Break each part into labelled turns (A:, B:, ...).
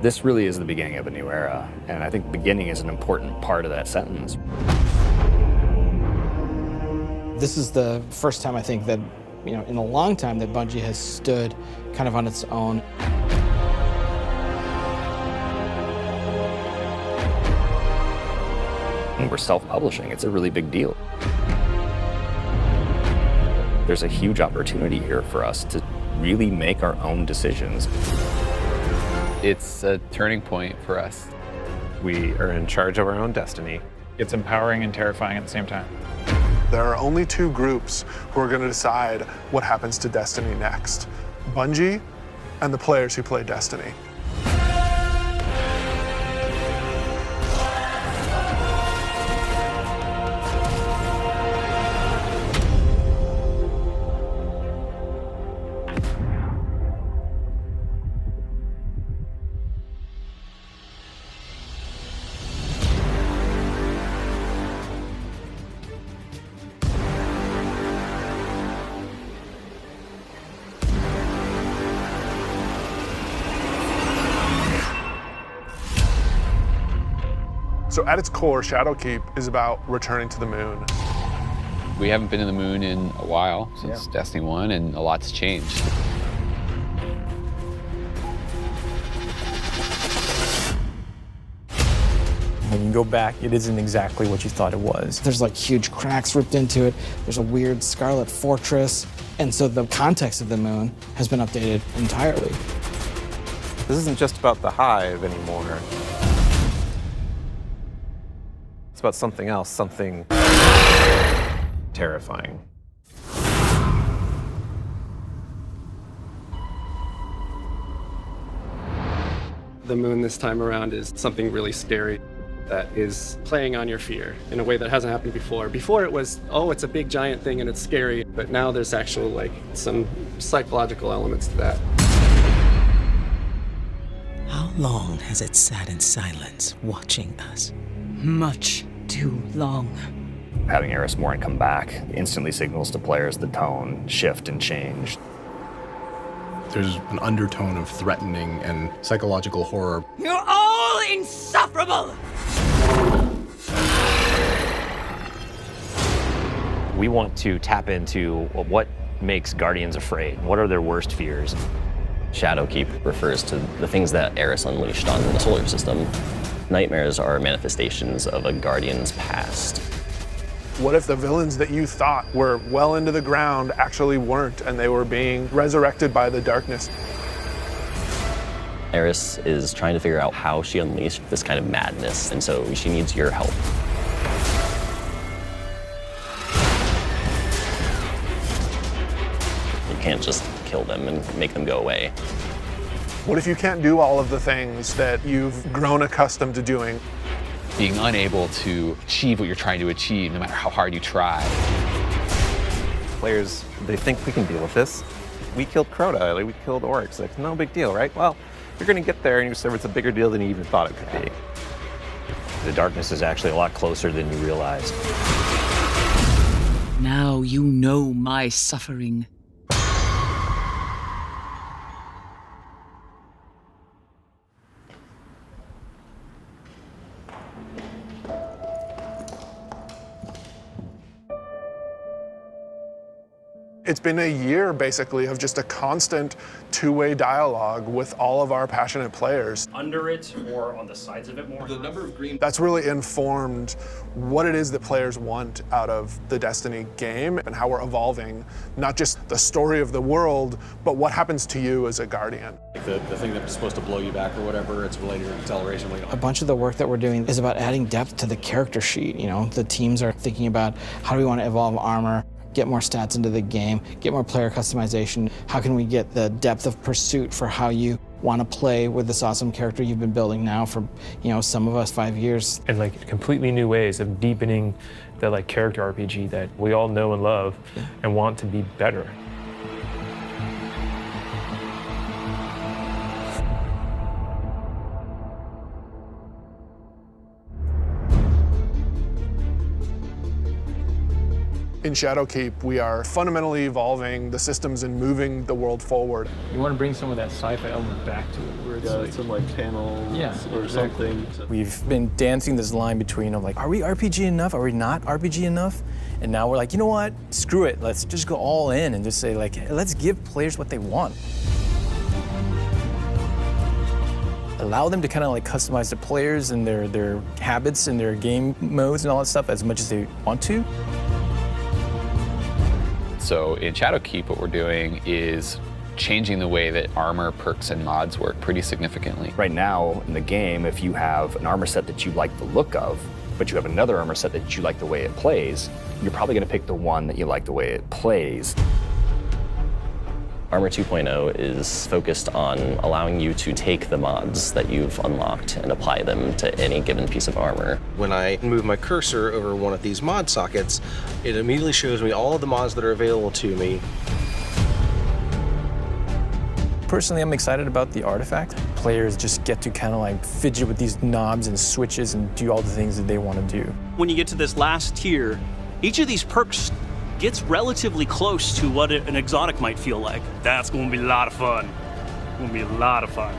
A: This really is the beginning of a new era, and I think beginning is an important part of that sentence.
B: This is the first time I think that, in a long time that Bungie has stood kind of on its own.
A: And we're self-publishing. It's a really big deal. There's a huge opportunity here for us to really make our own decisions.
C: It's a turning point for us.
D: We are in charge of our own destiny.
E: It's empowering and terrifying at the same time.
F: There are only two groups who are going to decide what happens to Destiny next: Bungie and the players who play Destiny. So at its core, Shadowkeep is about returning to the moon.
C: We haven't been to the moon in a while, since Destiny 1, and a lot's changed.
G: When you go back, it isn't exactly what you thought it was.
B: There's like huge cracks ripped into it. There's a weird scarlet fortress. And so the context of the moon has been updated entirely.
D: This isn't just about the hive anymore. It's about something else, something terrifying.
H: The moon this time around is something really scary that is playing on your fear in a way that hasn't happened before. Before it was, oh, it's a big giant thing and it's scary, but now there's actual some psychological elements to that.
I: How long has it sat in silence, watching us?
J: Much too long.
A: Having Eris Morn come back instantly signals to players the tone shift and change.
K: There's an undertone of threatening and psychological horror.
J: You're all insufferable!
L: We want to tap into what makes Guardians afraid. What are their worst fears?
M: Shadowkeep refers to the things that Eris unleashed on the solar system. Nightmares are manifestations of a Guardian's past.
F: What if the villains that you thought were well into the ground actually weren't, and they were being resurrected by the darkness?
M: Eris is trying to figure out how she unleashed this kind of madness, and so she needs your help. You can't just kill them and make them go away.
F: What if you can't do all of the things that you've grown accustomed to doing?
C: Being unable to achieve what you're trying to achieve, no matter how hard you try.
D: Players, they think we can deal with this. We killed Crota, we killed orcs. No big deal, right? Well, you're gonna get there and you discover it's a bigger deal than you even thought it could be.
L: The darkness is actually a lot closer than you realized.
J: Now you know my suffering.
F: It's been a year, basically, of just a constant two-way dialogue with all of our passionate players.
N: Under it or on the sides of it more? The number of green...
F: That's really informed what it is that players want out of the Destiny game and how we're evolving, not just the story of the world, but what happens to you as a Guardian.
O: The thing that was supposed to blow you back or whatever, it's related to acceleration.
B: A bunch of the work that we're doing is about adding depth to the character sheet. The teams are thinking about how do we want to evolve armor, get more stats into the game, get more player customization. How can we get the depth of pursuit for how you want to play with this awesome character you've been building now for, some of us 5 years.
P: And completely new ways of deepening the character RPG that we all know and love and want to be better.
F: In Shadowkeep, we are fundamentally evolving the systems and moving the world forward.
P: You want to bring some of that sci-fi element back to it, where it's like
Q: some like panels or
P: exactly.
Q: something.
G: We've been dancing this line between like, are we RPG enough? Are we not RPG enough? And now we're like, you know what? Screw it. Let's just go all in and just say like, hey, let's give players what they want. Allow them to kind of like customize the players and their habits and their game modes and all that stuff as much as they want to.
C: So in Shadowkeep, what we're doing is changing the way that armor, perks, and mods work pretty significantly.
A: Right now in the game, if you have an armor set that you like the look of, but you have another armor set that you like the way it plays, you're probably going to pick the one that you like the way it plays.
M: Armor 2.0 is focused on allowing you to take the mods that you've unlocked and apply them to any given piece of armor.
O: When I move my cursor over one of these mod sockets, it immediately shows me all of the mods that are available to me.
G: Personally, I'm excited about the artifact. Players just get to kind of like fidget with these knobs and switches and do all the things that they want to do.
N: When you get to this last tier, each of these perks gets relatively close to what an exotic might feel like. That's going to be a lot of fun. It's going to be a lot of fun.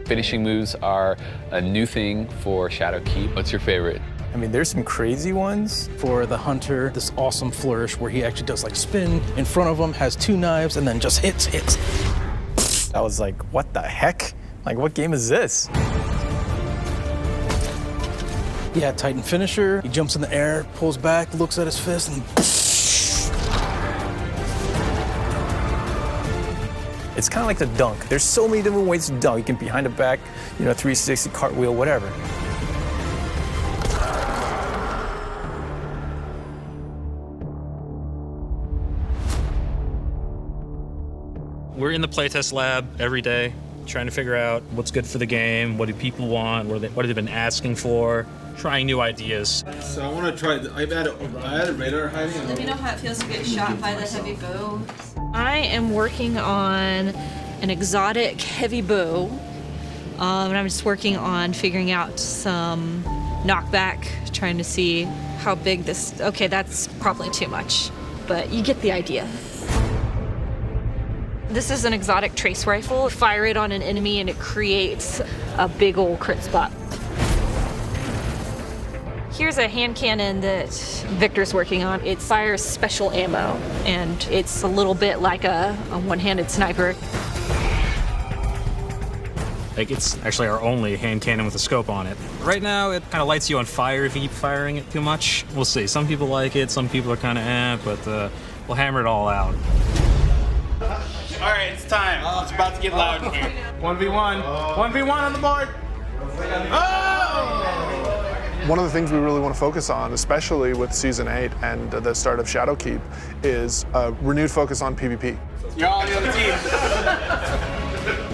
C: Finishing moves are a new thing for Shadowkeep. What's your favorite?
G: I mean, there's some crazy ones.
R: For the hunter, this awesome flourish where he actually does like spin in front of him, has two knives, and then just hits.
G: I was like, what the heck? Like, what game is this?
R: Yeah, Titan finisher. He jumps in the air, pulls back, looks at his fist, and
G: it's kind of like the dunk. There's so many different ways to dunk. You can behind the back, 360, cartwheel, whatever.
N: We're in the playtest lab every day, trying to figure out what's good for the game, what do people want, what have they been asking for, trying new ideas.
Q: So I want to try, I added radar hiding.
S: Let me know how it feels to get shot by the heavy bow. I am working on an exotic heavy bow, and I'm just working on figuring out some knockback, trying to see how big this, okay, that's probably too much, but you get the idea. This is an exotic trace rifle. Fire it on an enemy and it creates a big old crit spot. Here's a hand cannon that Victor's working on. It fires special ammo, and it's a little bit like a one-handed sniper.
N: Like, it's actually our only hand cannon with a scope on it. Right now, it kind of lights you on fire if you keep firing it too much. We'll see. Some people like it, some people are kind of but we'll hammer it all out.
T: All right, it's time. It's about to get loud in here. 1v1. 1v1 on the board. Oh!
F: One of the things we really want to focus on, especially with Season 8 and the start of Shadowkeep, is a renewed focus on PvP.
T: You're all on the other team.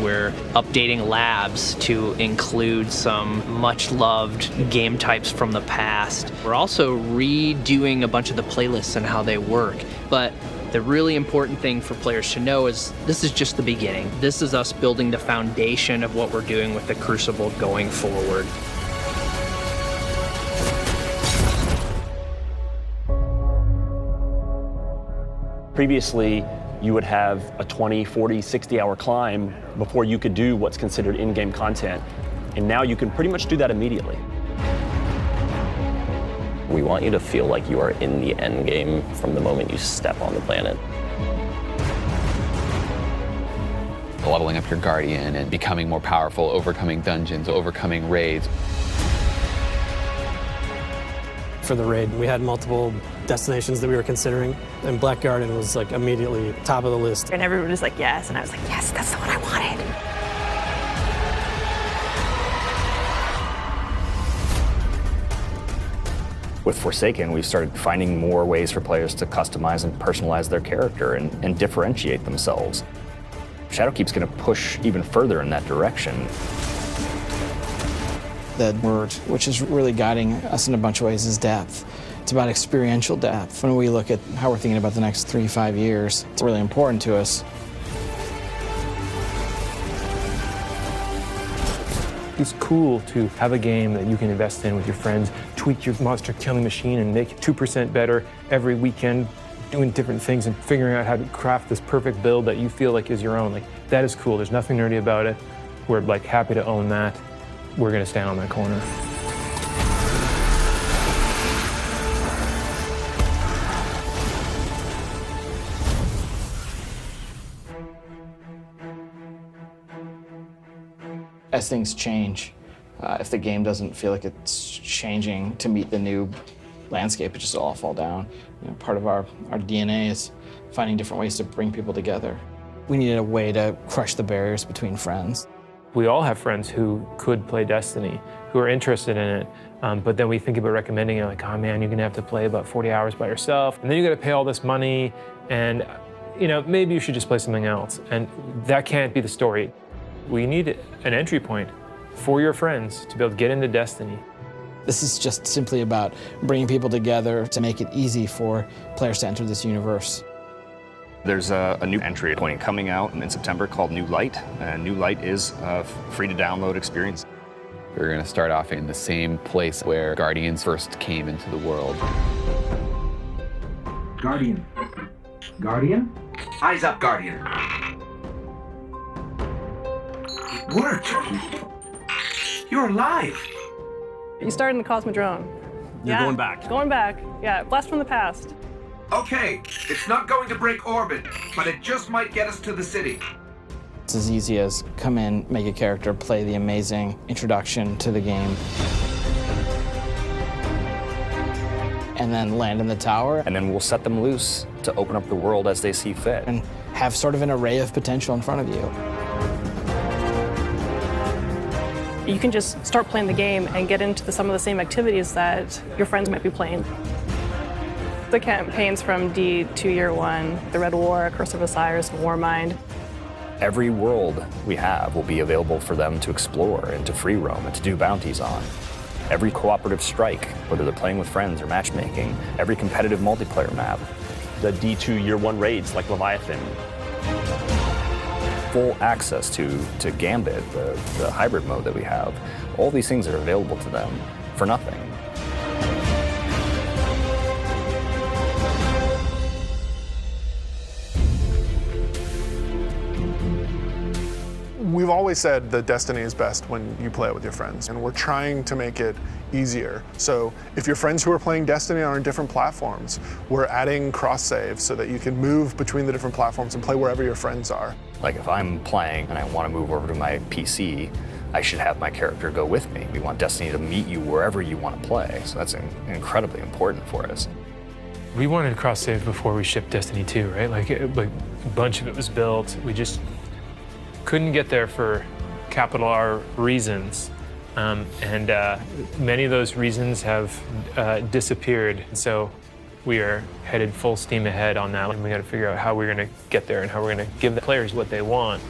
U: We're updating labs to include some much-loved game types from the past. We're also redoing a bunch of the playlists and how they work. But the really important thing for players to know is this is just the beginning. This is us building the foundation of what we're doing with the Crucible going forward.
L: Previously, you would have a 20, 40, 60-hour climb before you could do what's considered in-game content. And now you can pretty much do that immediately.
M: We want you to feel like you are in the end game from the moment you step on the planet.
C: Leveling up your Guardian and becoming more powerful, overcoming dungeons, overcoming raids.
H: For the raid, we had multiple destinations that we were considering, and Black Garden was like immediately top of the list.
S: And everyone was like, yes, and I was like, yes, that's the one I wanted.
A: With Forsaken, we've started finding more ways for players to customize and personalize their character and differentiate themselves. Shadowkeep's going to push even further in that direction.
B: The word, which is really guiding us in a bunch of ways, is depth. It's about experiential depth. When we look at how we're thinking about the next 3-5 years, it's really important to us.
P: It's cool to have a game that you can invest in with your friends, tweak your monster killing machine and make it 2% better every weekend, doing different things and figuring out how to craft this perfect build that you feel like is your own. Like, that is cool. There's nothing nerdy about it. We're like happy to own that. We're gonna stand on that corner.
B: As things change, if the game doesn't feel like it's changing to meet the new landscape, it just all fall down. You know, part of our DNA is finding different ways to bring people together. We needed a way to crush the barriers between friends.
P: We all have friends who could play Destiny, who are interested in it, but then we think about recommending it like, oh man, you're gonna have to play about 40 hours by yourself, and then you gotta pay all this money, and you know, maybe you should just play something else. And that can't be the story. We need an entry point for your friends to be able to get into Destiny.
B: This is just simply about bringing people together to make it easy for players to enter this universe.
A: There's a new entry point coming out in September called New Light, and New Light is a free-to-download experience.
C: We're going to start off in the same place where Guardians first came into the world.
E: Guardian. Guardian? Eyes up, Guardian. It worked. You're alive.
V: You started in the Cosmodrome.
E: You're going back.
V: Going back. Yeah, blast from the past.
E: Okay, it's not going to break orbit, but it just might get us to the city.
B: It's as easy as come in, make a character, play the amazing introduction to the game, and then land in the tower.
A: And then we'll set them loose to open up the world as they see fit.
B: And have sort of an array of potential in front of you.
V: You can just start playing the game and get into some of the same activities that your friends might be playing. The campaigns from D to Year One, the Red War, Curse of Osiris, Warmind.
A: Every world we have will be available for them to explore and to free roam and to do bounties on. Every cooperative strike, whether they're playing with friends or matchmaking, every competitive multiplayer map.
L: The D2 Year One raids like Leviathan.
A: Full access to Gambit, the hybrid mode that we have. All these things are available to them for nothing.
F: We've always said that Destiny is best when you play it with your friends, and we're trying to make it easier. So if your friends who are playing Destiny are on different platforms, we're adding cross-save so that you can move between the different platforms and play wherever your friends are.
A: Like if I'm playing and I want to move over to my PC, I should have my character go with me. We want Destiny to meet you wherever you want to play, so that's incredibly important for us.
P: We wanted cross-save before we shipped Destiny 2, right? Like a bunch of it was built. We just couldn't get there for capital R reasons. And many of those reasons have disappeared. So we are headed full steam ahead on that. And we got to figure out how we're going to get there and how we're going to give the players what they want.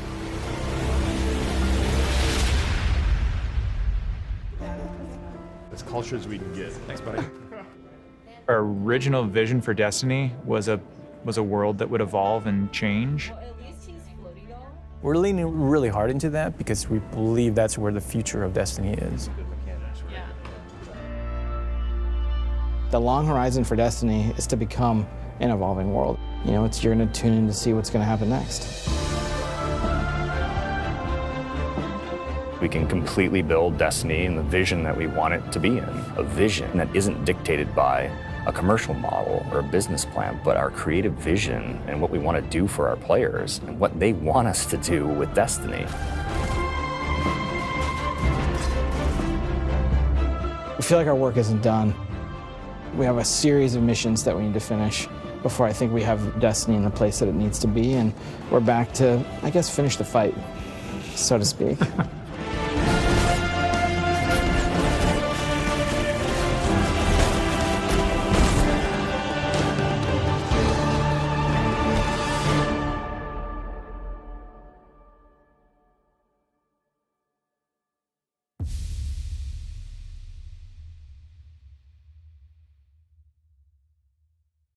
K: As culture as we can get. Thanks, buddy.
W: Our original vision for Destiny was a world that would evolve and change.
G: We're leaning really hard into that because we believe that's where the future of Destiny is.
B: The long horizon for Destiny is to become an evolving world. You know, you're gonna tune in to see what's gonna happen next.
A: We can completely build Destiny in the vision that we want it to be in. A vision that isn't dictated by a commercial model or a business plan, but our creative vision and what we want to do for our players and what they want us to do with Destiny.
B: We feel like our work isn't done. We have a series of missions that we need to finish before I think we have Destiny in the place that it needs to be, and we're back to, I guess, finish the fight, so to speak.